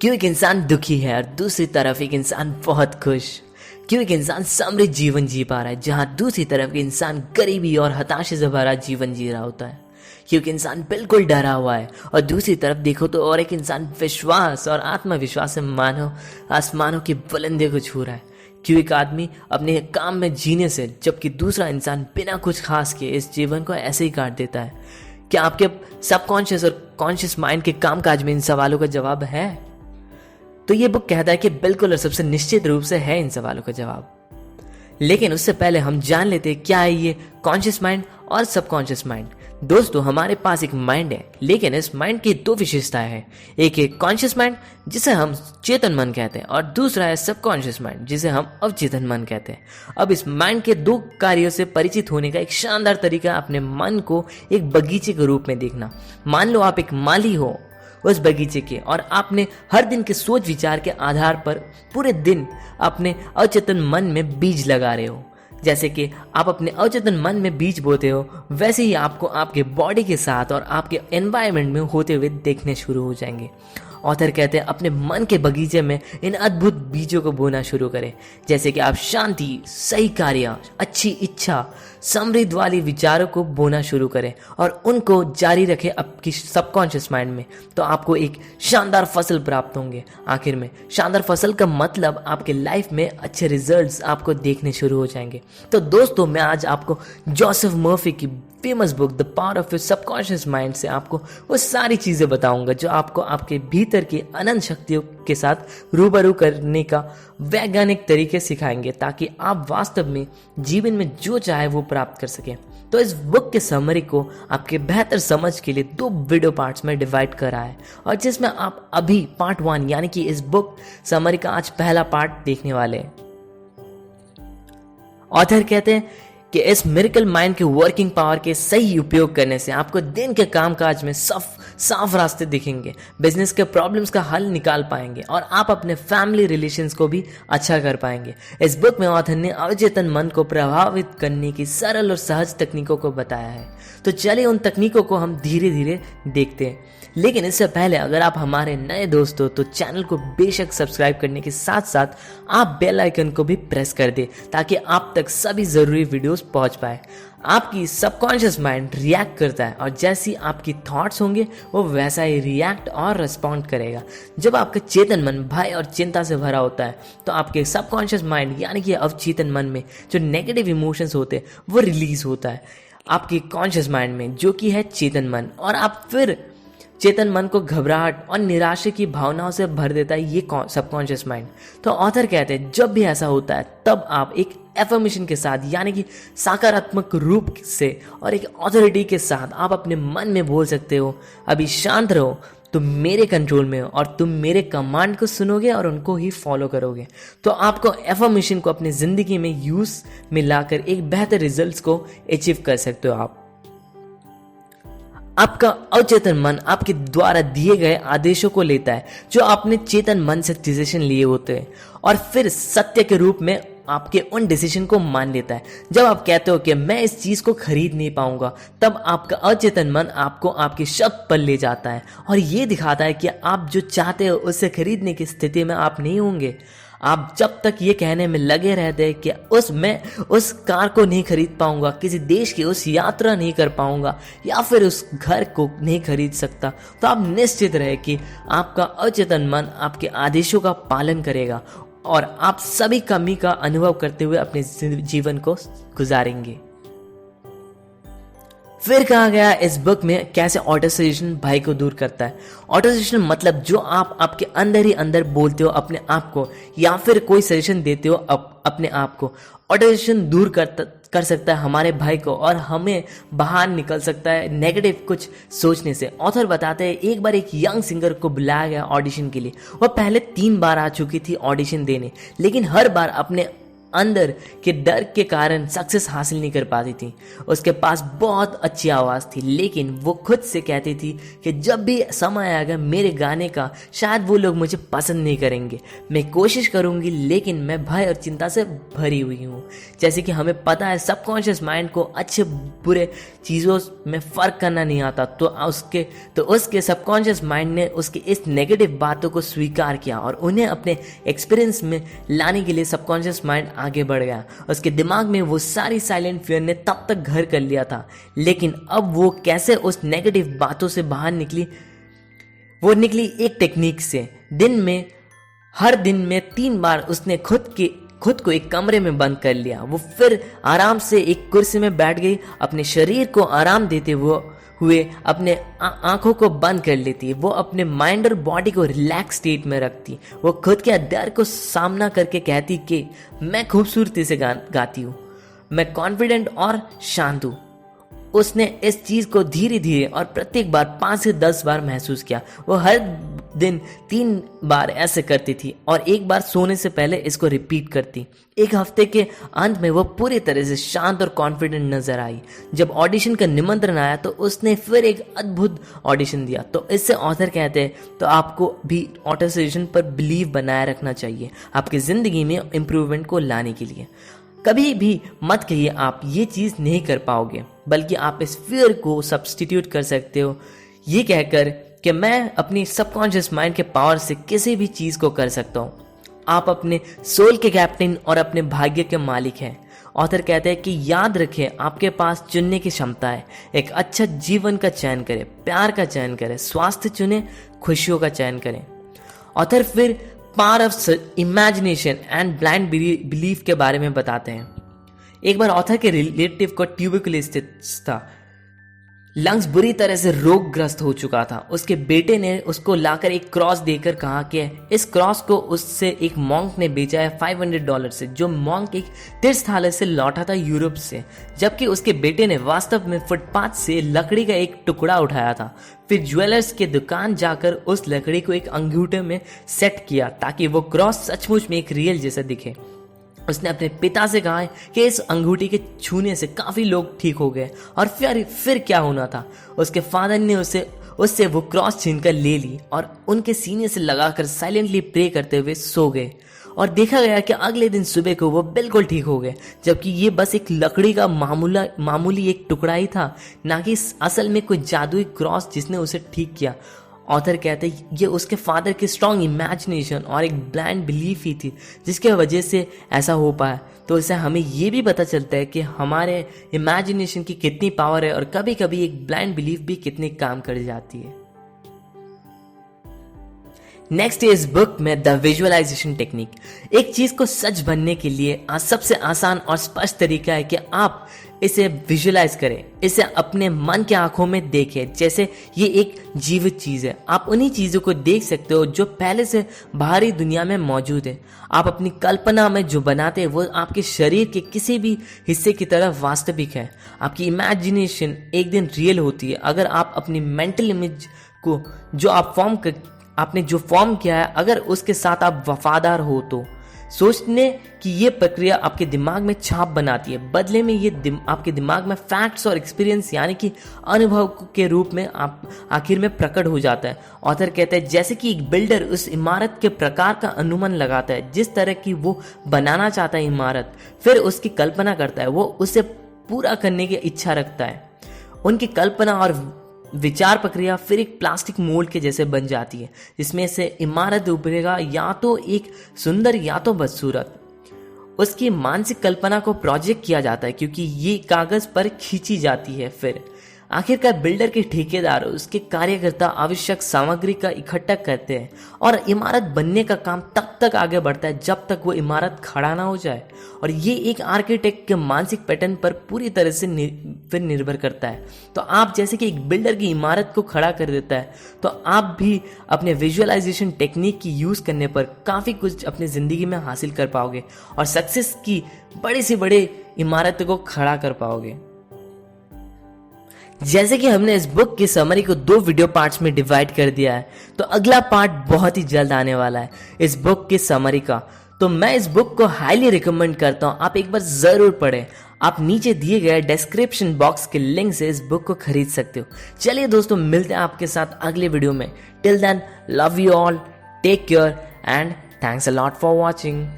क्यों एक इंसान दुखी है और दूसरी तरफ एक इंसान बहुत खुश। क्यों एक इंसान समृद्ध जीवन जी पा रहा है जहां दूसरी तरफ एक इंसान गरीबी और हताशे से भरा जीवन जी रहा होता है। क्यों एक इंसान बिल्कुल डरा हुआ है और दूसरी तरफ देखो तो और एक इंसान विश्वास और आत्मविश्वास से मानो आसमानों की बुलंदियों को छू रहा है। क्यों एक आदमी अपने काम में जीने से जबकि दूसरा इंसान बिना कुछ खास किए इस जीवन को ऐसे ही काट देता है। क्या आपके सबकॉन्शियस और कॉन्शियस माइंड के कामकाज में इन सवालों का जवाब है? तो ये बुक कहता है कि बिल्कुल और सबसे निश्चित रूप से है इन सवालों का जवाब। लेकिन उससे पहले हम जान लेते हैं क्या है ये कॉन्शियस माइंड और सबकॉन्शियस माइंड। दोस्तों, हमारे पास एक माइंड है, लेकिन इस माइंड की दो विशेषताएं हैं। एक है कॉन्शियस माइंड जिसे हम चेतन मन कहते हैं और दूसरा है सबकॉन्शियस माइंड जिसे हम अवचेतन मन कहते हैं। अब इस माइंड के दो कार्यों से परिचित होने का एक शानदार तरीका अपने मन को एक बगीचे के रूप में देखना। मान लो आप एक माली हो उस बगीचे के और आपने हर दिन के सोच विचार के आधार पर पूरे दिन अपने अचेतन मन में बीज लगा रहे हो। जैसे कि आप अपने अचेतन मन में बीज बोते हो, वैसे ही आपको आपके बॉडी के साथ और आपके एनवायरनमेंट में होते हुए देखने शुरू हो जाएंगे। ऑथर कहते हैं अपने मन के बगीचे में इन अद्भुत बीजों को बोना शुरू करें। जैसे कि आप शांति, सही कार्य, अच्छी इच्छा, समृद्ध वाली विचारों को बोना शुरू करें और उनको जारी रखें आपकी सबकॉन्शियस माइंड में, तो आपको एक शानदार फसल प्राप्त होंगे। आखिर में शानदार फसल का मतलब आपके लाइफ में अच्छे रिजल्ट्स आपको देखने शुरू हो जाएंगे। तो दोस्तों, मैं आज आपको जोसेफ मर्फी की famous book the power of your subconscious mind से आपको वो सारी चीजें बताऊंगा जो आपको आपके भीतर की अनंत शक्तियों के साथ रूबरू करने का वैज्ञानिक तरीके सिखाएंगे, ताकि आप वास्तव में जीवन में जो चाहे वो प्राप्त कर सकें। तो इस बुक के समरी को आपके बेहतर समझ के लिए 2 वीडियो पार्ट्स में डिवाइड करा है, और जिसमें आप अभी पार्ट 1 यानी कि इस बुक समरी का आज पहला पार्ट देखने वाले हैं। ऑथर कहते हैं कि इस मिरेकल माइंड के वर्किंग पावर के सही उपयोग करने से आपको दिन के कामकाज में साफ रास्ते दिखेंगे, बिजनेस के प्रॉब्लम्स का हल निकाल पाएंगे और आप अपने फैमिली रिलेशंस को भी अच्छा कर पाएंगे। इस बुक में ऑथर ने अवचेतन मन को प्रभावित करने की सरल और सहज तकनीकों को बताया है। तो चलिए उन तकनीकों को हम धीरे धीरे देखते हैं। लेकिन इससे पहले अगर आप हमारे नए दोस्त हो तो चैनल को बेशक सब्सक्राइब करने के साथ साथ आप बेल आइकन को भी प्रेस कर दें, ताकि आप तक सभी जरूरी वीडियोस पहुंच पाए। आपकी सबकॉन्शियस माइंड रिएक्ट करता है और जैसी आपकी थॉट्स होंगे वो वैसा ही रिएक्ट और रिस्पॉन्ड करेगा। जब आपका चेतन मन भय और चिंता से भरा होता है तो आपके सबकॉन्शियस माइंड यानी कि अवचेतन मन में जो नेगेटिव इमोशंस होते हैं वो रिलीज होता है आपके कॉन्शियस माइंड में, जो कि है चेतन मन, और आप फिर चेतन मन को घबराहट और निराशा की भावनाओं से भर देता है ये सबकॉन्शियस माइंड। तो ऑथर कहते हैं जब भी ऐसा होता है तब आप एक एफर्मेशन के साथ यानी कि सकारात्मक रूप से और एक ऑथोरिटी के साथ आप अपने मन में बोल सकते हो, अभी शांत रहो, तुम मेरे कंट्रोल में हो और तुम मेरे कमांड को सुनोगे और उनको ही फॉलो करोगे। तो आपको एफर्मेशन को अपनी जिंदगी में यूज में लाकर एक बेहतर रिजल्ट्स को अचीव कर सकते हो। आपका अवचेतन मन आपके द्वारा दिए गए आदेशों को लेता है जो आपने चेतन मन से डिसीजन लिए होते हैं और फिर सत्य के रूप में आपके उन डिसीजन को मान लेता है। जब आप कहते हो कि मैं इस चीज को खरीद नहीं पाऊंगा, तब आपका अचेतन मन आपको आपके शब्द पर ले जाता है और ये दिखाता है कि आप जो चाहते हो उसे खरीदने की स्थिति में आप नहीं होंगे। आप जब तक ये कहने में लगे रहते हैं कि मैं उस कार को नहीं खरीद पाऊंगा, किसी देश की उस यात्रा नहीं कर पाऊंगा या फिर उस घर को नहीं खरीद सकता, तो आप निश्चित रहे कि आपका अचेतन मन आपके आदेशों का पालन करेगा और आप सभी कमी का अनुभव करते हुए अपने जीवन को गुजारेंगे। फिर कहा गया इस बुक में कैसे ऑटो सजेशन भय को दूर करता है। ऑटो सजेशन मतलब जो आप आपके अंदर ही अंदर बोलते हो अपने आप को या फिर कोई सजेशन देते हो अपने आप को। ऑटो सजेशन दूर कर सकता है हमारे भय को और हमें बाहर निकल सकता है नेगेटिव कुछ सोचने से। ऑथर बताते हैं एक बार एक यंग सिंगर को बुलाया गया ऑडिशन के लिए। वह पहले 3 बार आ चुकी थी ऑडिशन देने, लेकिन हर बार अपने अंदर के डर के कारण सक्सेस हासिल नहीं कर पाती थी। उसके पास बहुत अच्छी आवाज़ थी, लेकिन वो खुद से कहती थी कि जब भी समय आएगा मेरे गाने का, शायद वो लोग मुझे पसंद नहीं करेंगे। मैं कोशिश करूंगी, लेकिन मैं भय और चिंता से भरी हुई हूँ। जैसे कि हमें पता है सबकॉन्शियस माइंड को अच्छे बुरे चीज़ों में फ़र्क करना नहीं आता, तो उसके सबकॉन्शियस माइंड ने उसकी इस नेगेटिव बातों को स्वीकार किया और उन्हें अपने एक्सपीरियंस में लाने के लिए सबकॉन्शियस माइंड आगे बढ़ गया। उसके दिमाग में वो सारी साइलेंट फियर ने तब तक घर कर लिया था, लेकिन अब वो कैसे उस नेगेटिव बातों से बाहर निकली? वो निकली एक टेक्निक से। हर दिन में 3 बार उसने खुद को एक कमरे में बंद कर लिया। वो फिर आराम से एक कुर्सी में बैठ गई, अपने शरीर को आराम देते हुए अपने आंखों को बंद कर लेती। वो अपने माइंड और बॉडी को रिलैक्स स्टेट में रखती। वो खुद के डर को सामना करके कहती कि मैं खूबसूरती से गाती हूँ, मैं कॉन्फिडेंट और शांत हूँ। उसने इस चीज को धीरे धीरे और प्रत्येक बार 5 से 10 बार महसूस किया। वो हर दिन 3 बार ऐसे करती थी और एक बार सोने से पहले इसको रिपीट करती। एक हफ्ते के अंत में वो पूरी तरह से शांत और कॉन्फिडेंट नजर आई। जब ऑडिशन का निमंत्रण आया तो उसने फिर एक अद्भुत ऑडिशन दिया। तो इससे ऑथर कहते हैं तो आपको भी ऑटो सजेशन पर बिलीव बनाए रखना चाहिए आपकी जिंदगी में इम्प्रूवमेंट को लाने के लिए। कभी भी मत कहिए आप ये चीज नहीं कर पाओगे, बल्कि आप इस फियर को सब्स्टिट्यूट कर सकते हो ये कहकर कि मैं अपनी सबकॉन्शियस माइंड के पावर से किसी भी चीज को कर सकता हूँ। आप अपने सोल के कैप्टन और अपने भाग्य के मालिक हैं। ऑथर कहते हैं कि याद रखें आपके पास चुनने की क्षमता है। एक अच्छा जीवन का चयन करें, प्यार का चयन करें, स्वास्थ्य चुने, खुशियों का चयन करें। ऑथर फिर power of imagination and blind belief के बारे में बताते हैं। एक बार ऑथर के रिलेटिव को ट्यूबरकुलोसिस था, लंग्स बुरी तरह से रोगग्रस्त हो चुका था। उसके बेटे ने उसको लाकर एक क्रॉस देकर कहा कि इस क्रॉस को उससे एक मॉन्क ने बेचा है $500 से, जो मॉन्क एक तीर्थस्थल से लौटा था यूरोप से, जबकि उसके बेटे ने वास्तव में फुटपाथ से लकड़ी का एक टुकड़ा उठाया था। फिर ज्वेलर्स के दुकान जाकर उस लकड़ी को एक अंगूठे में सेट किया ताकि वो क्रॉस सचमुच में एक रियल जैसा दिखे। उसने अपने पिता से कहा कि इस अंगूठी के छूने से काफी लोग ठीक हो गए। और फिर क्या होना था, उसके फादर ने उससे वो क्रॉस छीनकर ले ली और उनके सीने से लगाकर साइलेंटली प्रे करते हुए सो गए। और देखा गया कि अगले दिन सुबह को वो बिल्कुल ठीक हो गए, जबकि ये बस एक लकड़ी का मामूली एक टुकड़ा ही था, ना कि असल में कोई जादुई क्रॉस जिसने उसे ठीक किया। ऑथर कहते हैं ये उसके फादर की स्ट्रॉन्ग इमेजिनेशन और एक ब्लाइंड बिलीफ ही थी जिसके वजह से ऐसा हो पाया। तो इससे हमें ये भी पता चलता है कि हमारे इमेजिनेशन की कितनी पावर है और कभी कभी एक ब्लाइंड बिलीफ भी कितनी काम कर जाती है। नेक्स्ट इस बुक में द विजुअलाइजेशन टेक्निक। एक चीज को सच बनने के लिए सबसे आसान और स्पष्ट तरीका है कि आप इसे विजुअलाइज करें, इसे अपने मन के आंखों में देखें जैसे ये एक जीवित चीज है। आप उन्हीं चीजों को देख सकते हो जो पहले से बाहरी दुनिया में मौजूद है। आप अपनी कल्पना में जो बनाते हैं वो आपके शरीर के किसी भी हिस्से की तरह वास्तविक है। आपकी इमेजिनेशन एक दिन रियल होती है अगर आप अपनी मेंटल इमेज को जो आपने जो फॉर्म किया है अगर उसके साथ आप वफादार हो तो। सोचने की ये प्रक्रिया आपके दिमाग में छाप बनाती है, बदले में ये आपके दिमाग में फैक्ट्स और एक्सपीरियंस यानी कि अनुभव के रूप में आप आखिर में प्रकट हो जाता है। ऑथर कहते हैं जैसे कि एक बिल्डर उस इमारत के प्रकार का अनुमान लगाता है जिस तरह की वो बनाना चाहता है इमारत, फिर उसकी कल्पना करता है, वो उसे पूरा करने की इच्छा रखता है। उनकी कल्पना और विचार प्रक्रिया फिर एक प्लास्टिक मोल्ड के जैसे बन जाती है जिसमें से इमारत उभरेगा, या तो एक सुंदर या तो बदसूरत। उसकी मानसिक कल्पना को प्रोजेक्ट किया जाता है क्योंकि ये कागज पर खींची जाती है। फिर आखिरकार बिल्डर के ठेकेदार उसके कार्यकर्ता आवश्यक सामग्री का इकट्ठा करते हैं और इमारत बनने का काम तब तक आगे बढ़ता है जब तक वो इमारत खड़ा ना हो जाए। और ये एक आर्किटेक्ट के मानसिक पैटर्न पर पूरी तरह से फिर निर्भर करता है। तो आप जैसे कि एक बिल्डर की इमारत को खड़ा कर देता है, तो आप भी अपने विजुअलाइजेशन टेक्निक की यूज करने पर काफी कुछ अपनी जिंदगी में हासिल कर पाओगे और सक्सेस की बड़ी से बड़ी इमारत को खड़ा कर पाओगे। जैसे कि हमने इस बुक की समरी को 2 वीडियो पार्ट्स में डिवाइड कर दिया है, तो अगला पार्ट बहुत ही जल्द आने वाला है इस बुक की समरी का। तो मैं इस बुक को हाईली रिकमेंड करता हूं, आप एक बार जरूर पढ़ें। आप नीचे दिए गए डिस्क्रिप्शन बॉक्स के लिंक से इस बुक को खरीद सकते हो। चलिए दोस्तों, मिलते हैं आपके साथ अगले वीडियो में। Till then, love you all, take care and thanks a lot for watching.